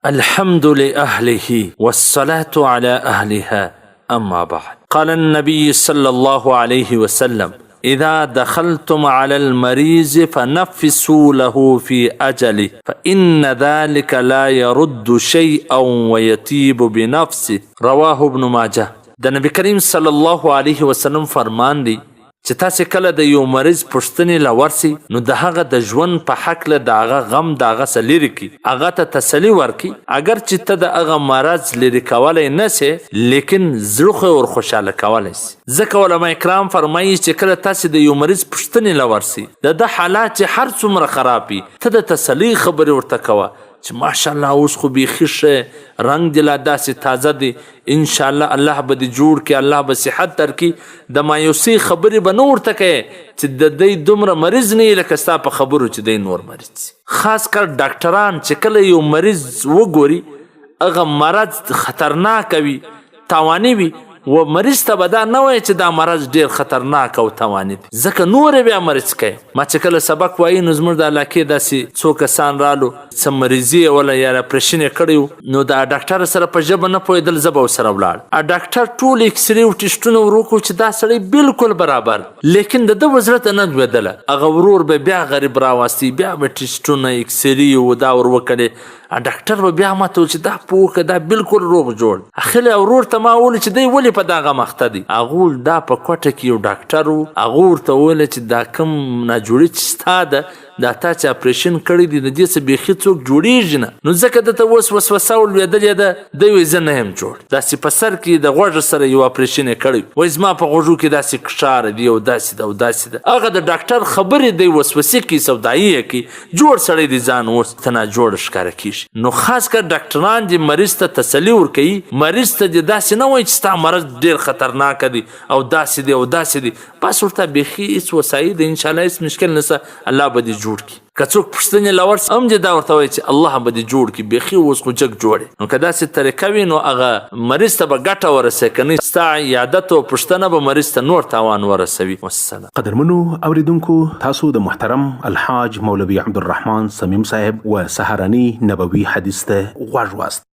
الحمد لأهله والصلاة على أهلها أما بعد. قال النبي صلى الله عليه وسلم: إذا دخلتم على المريض فنفسوا له في أجله فإن ذلك لا يرد شيئا ويطيب بنفسه. رواه ابن ماجه. د نبی کریم صلی الله علیه وسلم فرمان دی چې تاسې کله د یو مریض پوښتنې له ورسي نو د هغه د ژوند په هکله د هغه غم د هغه څه لرې کړي، هغه ته تسلي ورکړي. اگر چې ته د هغه مرض لرې کولی نه سې لیکن زړه خو ور خوشحاله کولی سي. ځکه علما کرام فرمایي چې کله تاسې د یو مریض پوښتنې له ورسي د ده حالات چې هر څومره خراب وي ته د تسلي خبرې ورته کوه چې ماشاءالله اوس خو بیخي ښه رنګ دې لا داسې تازه دی، انشاءالله الله به دې جوړ کړي، الله به صحت درکړي. د مایوسۍ خبرې به نه ورته کوې چې د دی دومره مریض نه لکه ستا په خبرو چې دی نور مریض سي. خاص کر ډاکټران چې کله یو مریض وګوري هغه مرض خطرناک وي، تاواني وي، و مریض ته به دا نه وایي چې دا مرض ډېر خطرناک او تاواني دی، ځکه نور یې بیا مریض کوي. ما چې کله سبق وایي نو زموږ د علاقې داسې څو کسان رالو څه مریضي یې وله یا اپریشن یې کړی و، نو د ډاکټر سره په ژبه نه پوهېدل، زه به ورسره ولاړ. ډاکټر ټول اکسرې او ټسټونه ور وکړو چې دا سړی بالکل برابر، لیکن د ده زړه ته نه لوېدله. هغه ورور به بیا غریب راوستی، بیا به ټسټونه اکسرې و دا ور وکړې. ډاکټر به بیا ماته چې دا پوه دا بالکل روغ جوړ. اخلی ورور ته ما وویل چې دی ولې په دغه مخته دی؟ هغه دا په کوټه کې یو ډاکټر و، هغه ورته وویل چې دا کوم ناجوړي چې ستا ده دا تا چې اپریشن کړی دی د دې څه بیخي څوک جوړېږي نه. نو ځکه دته اوس وسوسه ولوېدلې ده، دی وایي زه نه یم جوړ. داسې په سر کې د غوږ سره یو اپریشن یې کړی، وایي زما په غوږو کې داسې کښار دي او داسې ده او داسې ده. هغه د ډاکټر خبرې دی وسوسې کوي، سودایي یې کوي، جوړ سړی دی ځان اوس ته ناجوړه ښکاره کېږي. نو خاص کر ډاکټران دې مریض ته تسلي ورکوي، مریض ته دې داسې نه وایي چې ستا مرض ډېر خطرناک دی او داسې دی او داسې دی، بس ورته بیخي هېڅ وسایي دی، انشاءالله هېڅ مشکل نشته، الله به دې جوړ کړي. که څوک پوښتنې له ورسي هم دې دا ورته وایي چې الله به دې جوړ کړي، بیخي اوس خو جګ جوړ. نو که داسې طریقه وي نو هغه مریض ته به ګټه ورسوي، که نه ستا عیادت او پوښتنه به مریض ته نور تاوان ورسوي. والسلام. قدرمنو اوریدونکو، تاسو د محترم الحاج مولوي عبدالرحمن صمیم صاحب و سهارني نبوي حدیث ته غوږ واست.